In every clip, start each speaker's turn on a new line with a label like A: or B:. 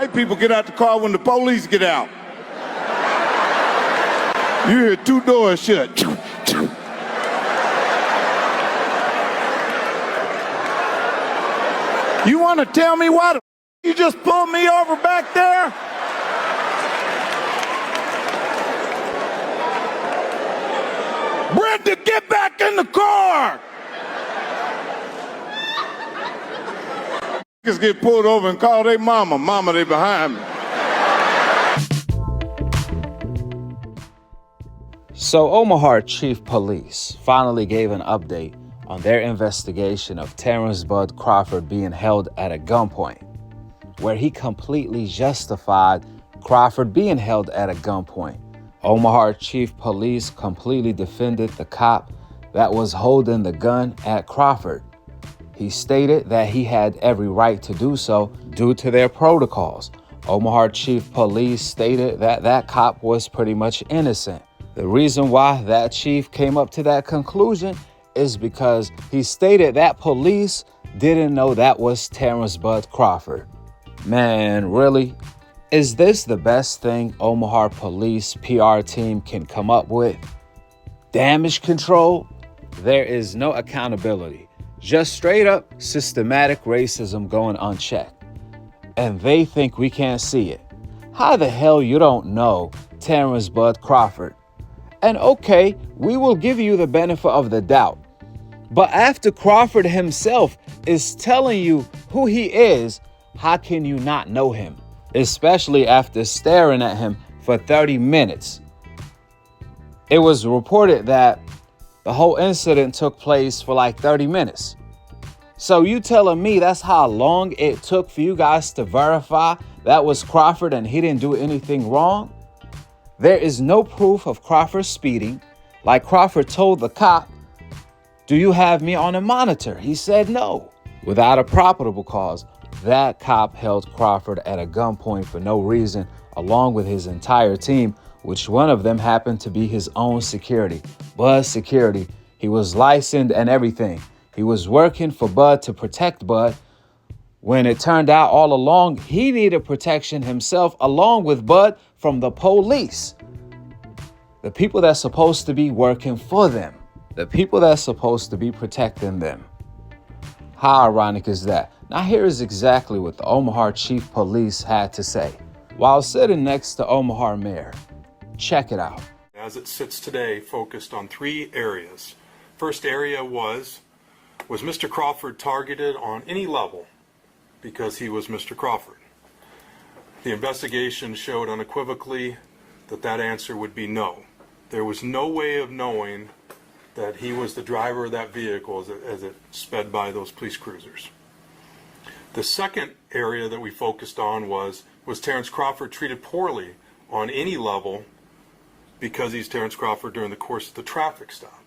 A: White people get out the car when the police get out. You hear 2 doors shut. You want to tell me why you just pulled me over back there? Brenda, get back in the car! Niggas get pulled over and call their mama. Mama, they behind me.
B: So Omaha Chief Police finally gave an update on their investigation of Terence Bud Crawford being held at a gunpoint, where he completely justified Crawford being held at a gunpoint. Omaha Chief Police completely defended the cop that was holding the gun at Crawford. He stated that he had every right to do so due to their protocols. Omaha Chief Police stated that that cop was pretty much innocent. The reason why that chief came up to that conclusion is because he stated that police didn't know that was Terence Bud Crawford. Man, really? Is this the best thing Omaha Police PR team can come up with? Damage control? There is no accountability. Just straight up systematic racism going unchecked. And they think we can't see it. How the hell you don't know Terence Bud Crawford? And okay, we will give you the benefit of the doubt. But after Crawford himself is telling you who he is, how can you not know him? Especially after staring at him for 30 minutes. It was reported that the whole incident took place for like 30 minutes. So you telling me that's how long it took for you guys to verify that was Crawford and he didn't do anything wrong? There is no proof of Crawford speeding. Like Crawford told the cop, "Do you have me on a monitor?" He said no. Without a probable cause, that cop held Crawford at a gunpoint for no reason, along with his entire team, which one of them happened to be his own security, Bud Security. He was licensed and everything. He was working for Bud to protect Bud, when it turned out all along he needed protection himself along with Bud from the police. The people that's supposed to be working for them. The people that's supposed to be protecting them. How ironic is that? Now here is exactly what the Omaha Chief Police had to say while sitting next to Omaha Mayor. Check it out.
C: As it sits today, focused on 3 areas. First area was Mr. Crawford targeted on any level because he was Mr. Crawford? The investigation showed unequivocally that that answer would be no. There was no way of knowing that he was the driver of that vehicle as it sped by those police cruisers. The second area that we focused on was Terence Crawford treated poorly on any level because he's Terence Crawford during the course of the traffic stop.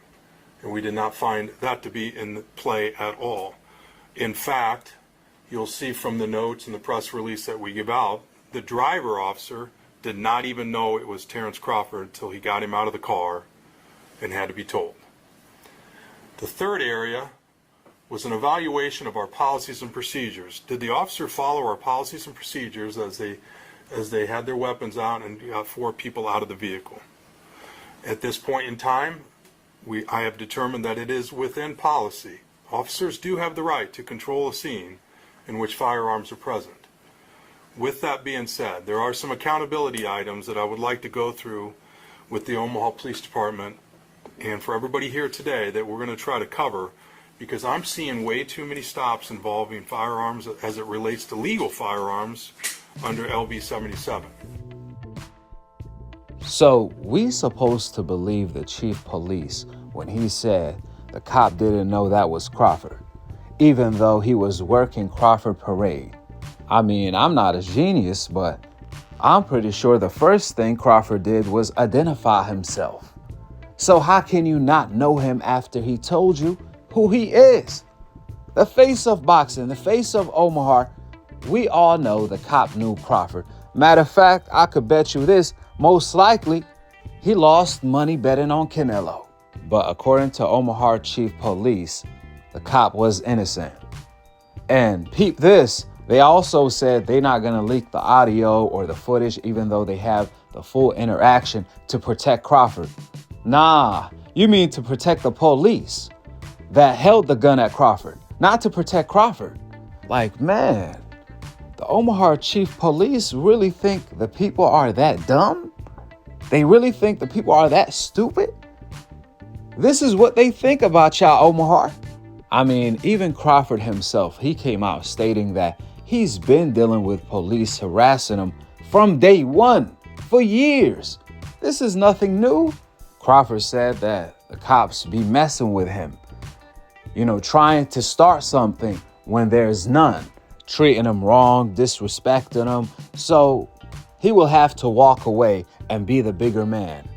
C: And we did not find that to be in play at all. In fact, you'll see from the notes and the press release that we give out, the driver officer did not even know it was Terence Crawford until he got him out of the car and had to be told. The third area was an evaluation of our policies and procedures. Did the officer follow our policies and procedures as they had their weapons out and got 4 people out of the vehicle? At this point in time, I have determined that it is within policy. Officers do have the right to control a scene in which firearms are present. With that being said, there are some accountability items that I would like to go through with the Omaha Police Department and for everybody here today that we're going to try to cover, because I'm seeing way too many stops involving firearms as it relates to legal firearms under LB 77.
B: So we supposed to believe the chief police when he said the cop didn't know that was Crawford, even though he was working Crawford Parade. I mean, I'm not a genius, but I'm pretty sure the first thing Crawford did was identify himself. So how can you not know him after he told you who he is? The face of boxing, the face of Omaha, we all know the cop knew Crawford. Matter of fact, I could bet you this, most likely he lost money betting on Canelo. But according to Omaha Chief Police, the cop was innocent. And peep this, They also said they're not going to leak the audio or the footage, even though they have the full interaction to protect Crawford. Nah, you mean to protect the police that held the gun at Crawford, not to protect Crawford. Like, man, the Omaha Chief Police really think the people are that dumb? They really think the people are that stupid? This is what they think about y'all, Omaha. I mean, even Crawford himself, he came out stating that he's been dealing with police harassing him from day one for years. This is nothing new. Crawford said that the cops be messing with him, trying to start something when there's none, treating him wrong, disrespecting him. So he will have to walk away and be the bigger man.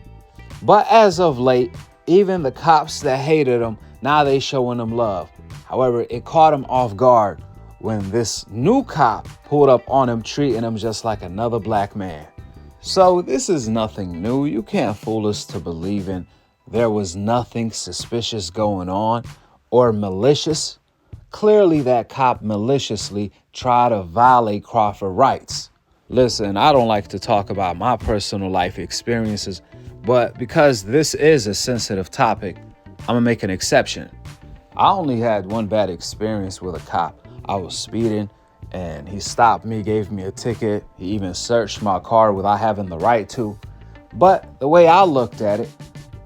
B: But as of late, even the cops that hated him, now they showing him love. However, it caught him off guard when this new cop pulled up on him, treating him just like another black man. So this is nothing new. You can't fool us to believing there was nothing suspicious going on or malicious. Clearly, that cop maliciously tried to violate Crawford's rights. Listen, I don't like to talk about my personal life experiences, but because this is a sensitive topic, I'm gonna make an exception. I only had one bad experience with a cop. I was speeding and he stopped me, gave me a ticket. He even searched my car without having the right to. But the way I looked at it,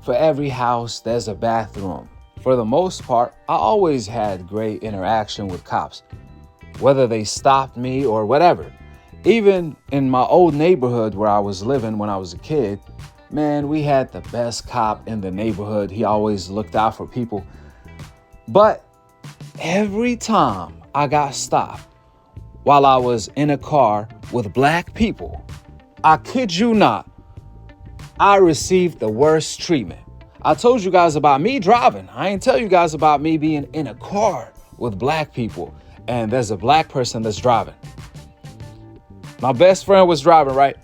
B: for every house, there's a bathroom. For the most part, I always had great interaction with cops, whether they stopped me or whatever. Even in my old neighborhood where I was living when I was a kid, man, we had the best cop in the neighborhood. He always looked out for people. But every time I got stopped while I was in a car with black people, I kid you not, I received the worst treatment. I told you guys about me driving. I ain't tell you guys about me being in a car with black people and there's a black person that's driving. My best friend was driving, right?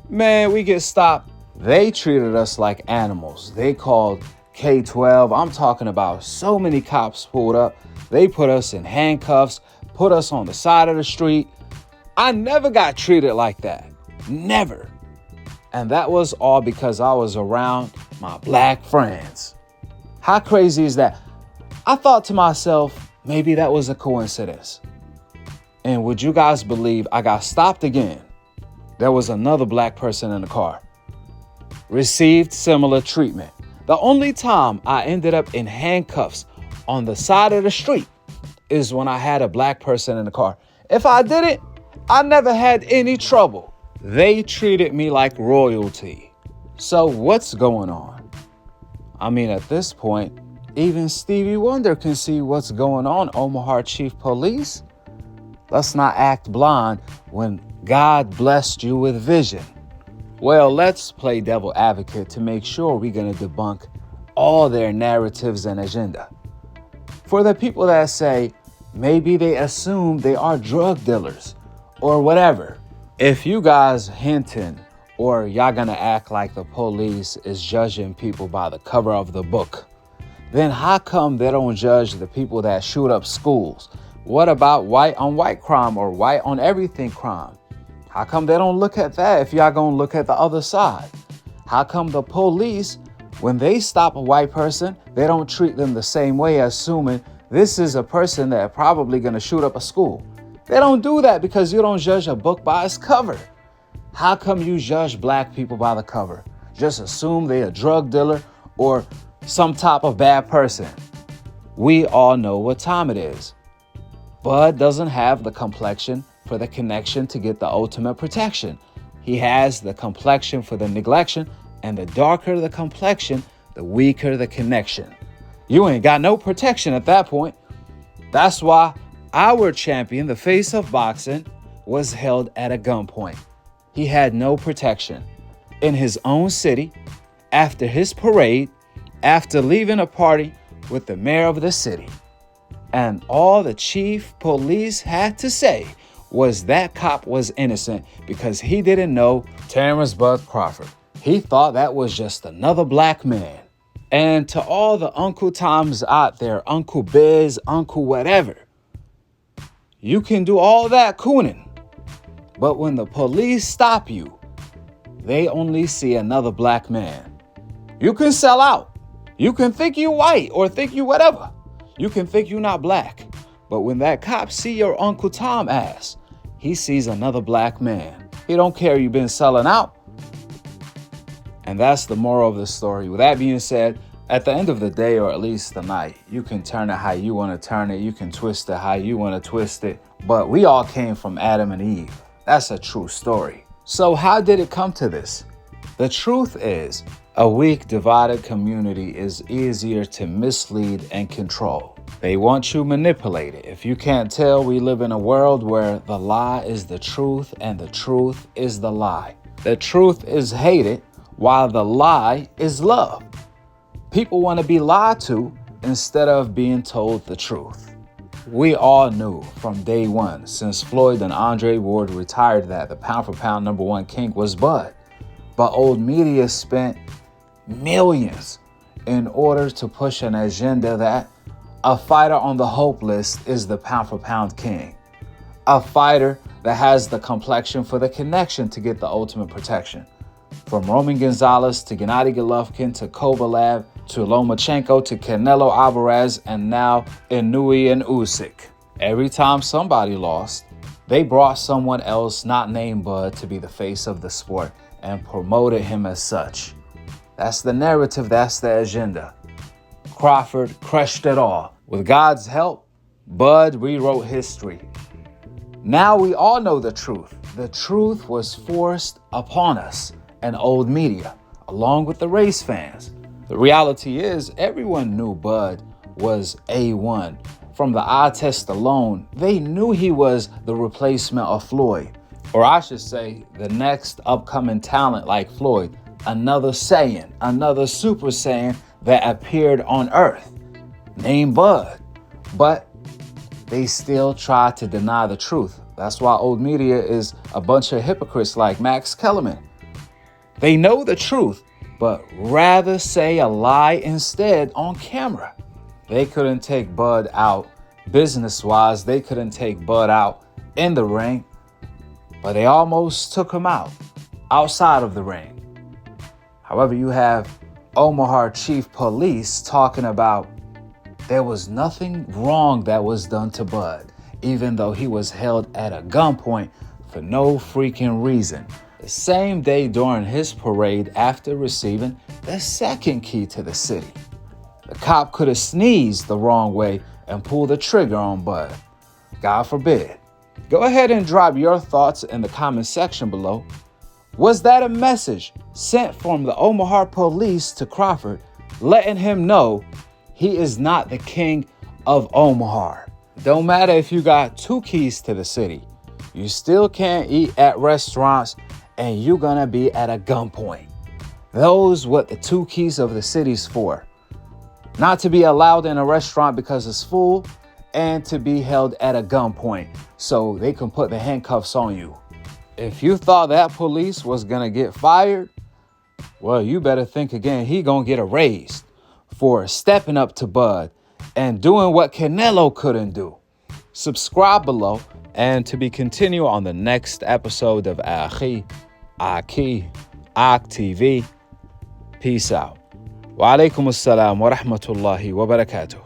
B: Man, we get stopped. They treated us like animals. They called K-12. I'm talking about so many cops pulled up. They put us in handcuffs, put us on the side of the street. I never got treated like that. Never. And that was all because I was around my black friends. How crazy is that? I thought to myself, maybe that was a coincidence. And would you guys believe I got stopped again? There was another black person in the car. Received similar treatment. The only time I ended up in handcuffs on the side of the street is when I had a black person in the car. If I didn't, I never had any trouble. They treated me like royalty. So what's going on? I mean, at this point, even Stevie Wonder can see what's going on, Omaha Chief Police. Let's not act blind when God blessed you with vision. Well, let's play devil advocate to make sure we're going to debunk all their narratives and agenda. For the people that say maybe they assume they are drug dealers or whatever, if you guys hinting or y'all going to act like the police is judging people by the cover of the book, then how come they don't judge the people that shoot up schools? What about white on white crime or white on everything crime? How come they don't look at that if y'all gonna look at the other side? How come the police, when they stop a white person, they don't treat them the same way, assuming this is a person that probably gonna shoot up a school? They don't do that because you don't judge a book by its cover. How come you judge black people by the cover? Just assume they're a drug dealer or some type of bad person. We all know what time it is. Bud doesn't have the complexion for the connection to get the ultimate protection. He has the complexion for the neglection, and the darker the complexion, the weaker the connection. You ain't got no protection at that point. That's why our champion, the face of boxing, was held at a gunpoint. He had no protection. In his own city, after his parade, after leaving a party with the mayor of the city. And all the chief police had to say was that cop was innocent because he didn't know Terence Bud Crawford. He thought that was just another black man. And to all the Uncle Toms out there, Uncle Biz, Uncle whatever, You can do all that cooning, but when the police stop you, they only see another black man. You can sell out. You can think you white or think you whatever. You can think you not black. But when that cop see your Uncle Tom ass, he sees another black man. He don't care you been selling out. And that's the moral of the story. With that being said, at the end of the day, or at least the night, you can turn it how you want to turn it. You can twist it how you want to twist it. But we all came from Adam and Eve. That's a true story. So how did it come to this? The truth is, a weak, divided community is easier to mislead and control. They want you manipulated. If you can't tell, we live in a world where the lie is the truth and the truth is the lie. The truth is hated while the lie is loved. People want to be lied to instead of being told the truth. We all knew from day one, since Floyd and Andre Ward retired, that the pound for pound #1 king was Bud. But old media spent millions in order to push an agenda that a fighter on the hope list is the pound for pound king. A fighter that has the complexion for the connection to get the ultimate protection. From Roman Gonzalez to Gennady Golovkin to Kovalev to Lomachenko to Canelo Alvarez and now Inoue and Usyk. Every time somebody lost, they brought someone else not named Bud to be the face of the sport and promoted him as such. That's the narrative, that's the agenda. Crawford crushed it all. With God's help, Bud rewrote history. Now we all know the truth. The truth was forced upon us and old media, along with the race fans. The reality is, everyone knew Bud was A1. From the eye test alone, they knew he was the replacement of Floyd. Or I should say, the next upcoming talent like Floyd. Another Saiyan, another Super Saiyan that appeared on Earth, named Bud. But they still try to deny the truth. That's why old media is a bunch of hypocrites like Max Kellerman. They know the truth, but rather say a lie instead on camera. They couldn't take Bud out business-wise. They couldn't take Bud out in the ring, but they almost took him out outside of the ring. However, you have Omaha Chief Police talking about there was nothing wrong that was done to Bud, even though he was held at a gunpoint for no freaking reason. The same day during his parade after receiving the second key to the city. The cop could have sneezed the wrong way and pulled the trigger on Bud. God forbid. Go ahead and drop your thoughts in the comment section below. Was that a message sent from the Omaha police to Crawford, letting him know he is not the king of Omaha? Don't matter if you got 2 keys to the city. You still can't eat at restaurants and you're gonna be at a gunpoint. Those what the 2 keys of the city's for. Not to be allowed in a restaurant because it's full, and to be held at a gunpoint so they can put the handcuffs on you. If you thought that police was gonna get fired, well, you better think again. He gonna get a raise for stepping up to Bud and doing what Canelo couldn't do. Subscribe below and to be continued on the next episode of Akhi, Akhi TV. Peace out. Wa alaikum assalam wa rahmatullahi wa barakatuh.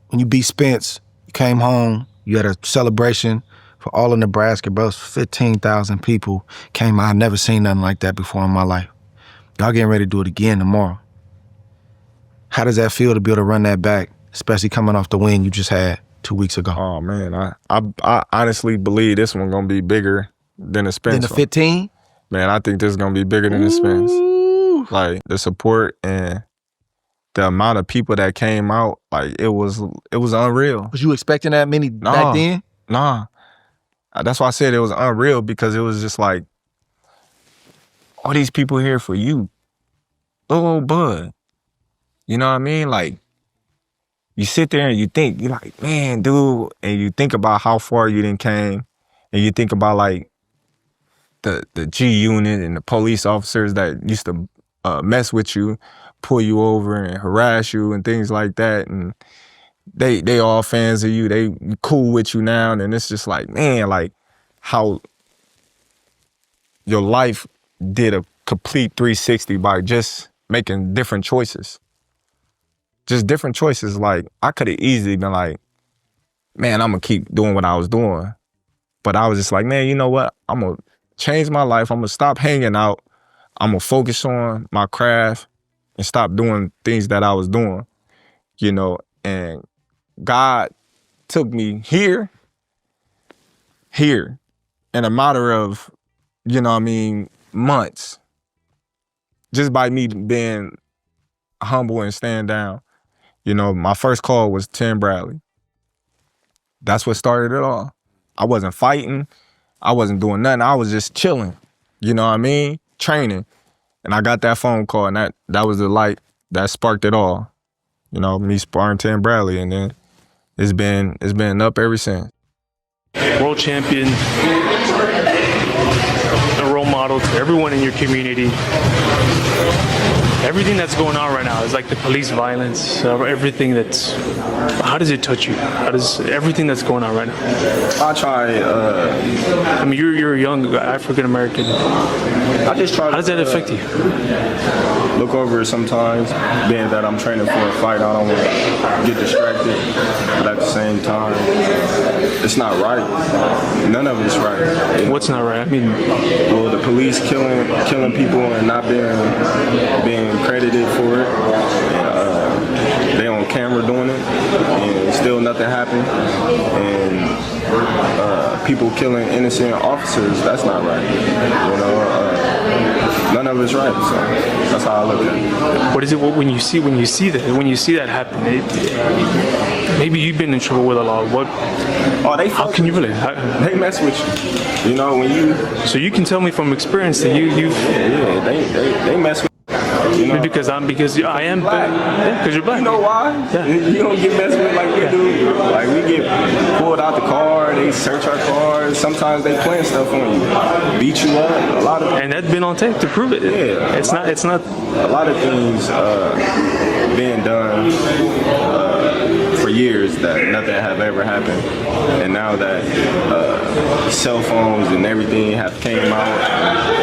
D: When you beat Spence, you came home, you had a celebration for all of Nebraska, bro. 15,000 people came out. I've never seen nothing like that before in my life. Y'all getting ready to do it again tomorrow. How does that feel to be able to run that back, especially coming off the win you just had 2 weeks ago?
E: Oh, man, I honestly believe this one going to be bigger than the Spence.
D: Than the 15?
E: Man, I think this is going to be bigger than the Spence. Like, the support and the amount of people that came out, like, it was unreal.
D: Was you expecting that many back then?
E: Nah. That's why I said it was unreal, because it was just like, all these people here for you. Little old Bud. You know what I mean? Like, you sit there and you think, you're like, man, dude, and you think about how far you done came, and you think about, like, the G unit and the police officers that used to mess with you, pull you over and harass you and things like that. And they all fans of you. They cool with you now, and it's just like, man, like how your life did a complete 360 by just making different choices. Just different choices. Like, I could have easily been like, man, I'm gonna keep doing what I was doing. But I was just like, man, you know what? I'm gonna change my life. I'm gonna stop hanging out. I'm gonna focus on my craft and stop doing things that I was doing, you know? And God took me here, in a matter of, you know what I mean, months, just by me being humble and staying down. You know, my first call was Tim Bradley. That's what started it all. I wasn't fighting. I wasn't doing nothing. I was just chilling, you know what I mean? Training. And I got that phone call, and that was the light that sparked it all. You know, me sparring Tim Bradley, and then it's been up ever since.
F: World champion, a role model to everyone in your community. Everything that's going on right now is like the police violence, everything that's, how does it touch you? How does everything that's going on right now?
E: I try,
F: I mean, you're a young African-American.
E: I just try.
F: How does that affect you?
E: Look over it sometimes, being that I'm training for a fight, I don't want to get distracted, but at the same time, it's not right. None of it's right. You know?
F: What's not right? I mean,
E: well, the police killing people and not being credited for it. And, they on camera doing it, and still nothing happened. And people killing innocent officers, that's not right. You know, none of it's right. So that's how I look at it.
F: what is it when you see that happen? Maybe you've been in trouble with a law. What?
E: Oh,
F: How can you really?
E: They mess with you. You know, when you.
F: So you can tell me from experience that you.
E: Yeah, they mess with. You know,
F: because I am black. Yeah, because you're black.
E: You know why?
F: Yeah.
E: You don't get messed with like we do. Like, we get pulled out the car, they search our cars. Sometimes they playing stuff on you, beat you up. A lot of.
F: And that's been on tape to prove it.
E: Yeah.
F: It's not.
E: A lot of things being done for years that nothing have ever happened, and now that cell phones and everything have came out.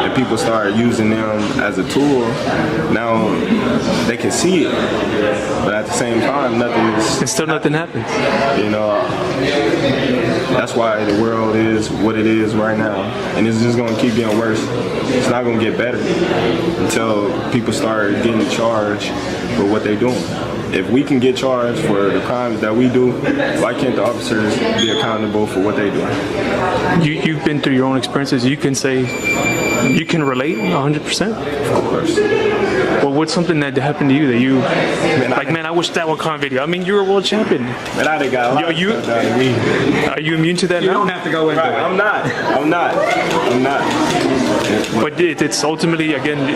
E: And people start using them as a tool, now they can see it. But at the same time, nothing is.
F: And still nothing happens.
E: You know, that's why the world is what it is right now. And it's just going to keep getting worse. It's not going to get better until people start getting charged for what they're doing. If we can get charged for the crimes that we do, why can't the officers be accountable for what they do?
F: You've been through your own experiences. You can say, you can relate 100%.
E: Of course.
F: Well, what's something that happened to you that you, man, I wish that would come video. I mean, you're a world champion.
E: Man, I done got a lot of stuff done to me.
F: Are you immune to that now?
G: You don't have to go into it.
E: I'm not.
F: But it's ultimately, again,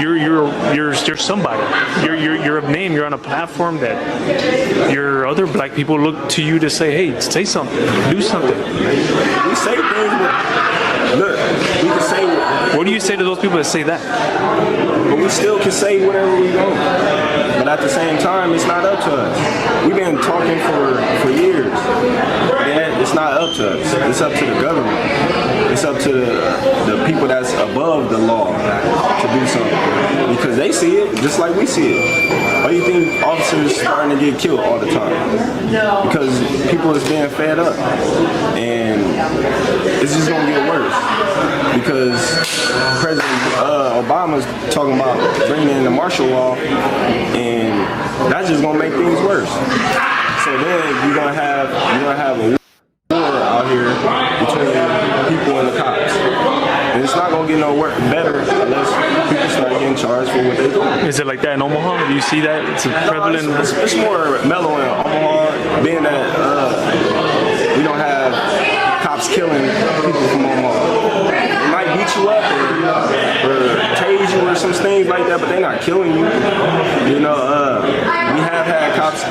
F: you're somebody. You're a name. You're on a platform that your other black people look to you to say, hey, say something, do something.
E: We say things, but look, we can say.
F: What do you say to those people that say that?
E: But we still can say whatever we want. But at the same time, it's not up to us. We've been talking for years. And it's not up to us. It's up to the government. It's up to the people that's above the law to do something. Because they see it just like we see it. Why do you think officers starting to get killed all the time? Because people is being fed up. And it's just going to get worse. Because President Obama's talking about bringing in the martial law, and that's just gonna make things worse. So then you're gonna have a war out here between people and the cops, and it's not gonna get no better unless people start getting charged for what they're doing.
F: Is it like that in Omaha? Do you see that? It's a prevalent.
E: It's more mellow in Omaha, being that we don't have cops killing people from Omaha. Beat you up or tase you or some things like that, but they're not killing you. You know, we have had cops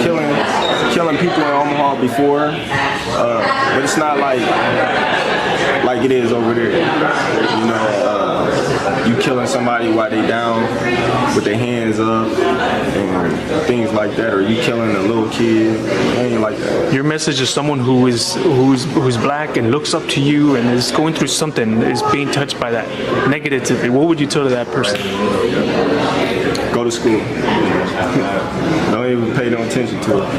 E: killing people in Omaha before, but it's not like like it is over there. You know, you killing somebody while they down with their hands up and things like that, or you killing a little kid. It ain't like that.
F: Your message is someone who's black and looks up to you and is going through something, is being touched by that negatively. What would you tell to that person?
E: Go to school. Don't even pay no attention to it.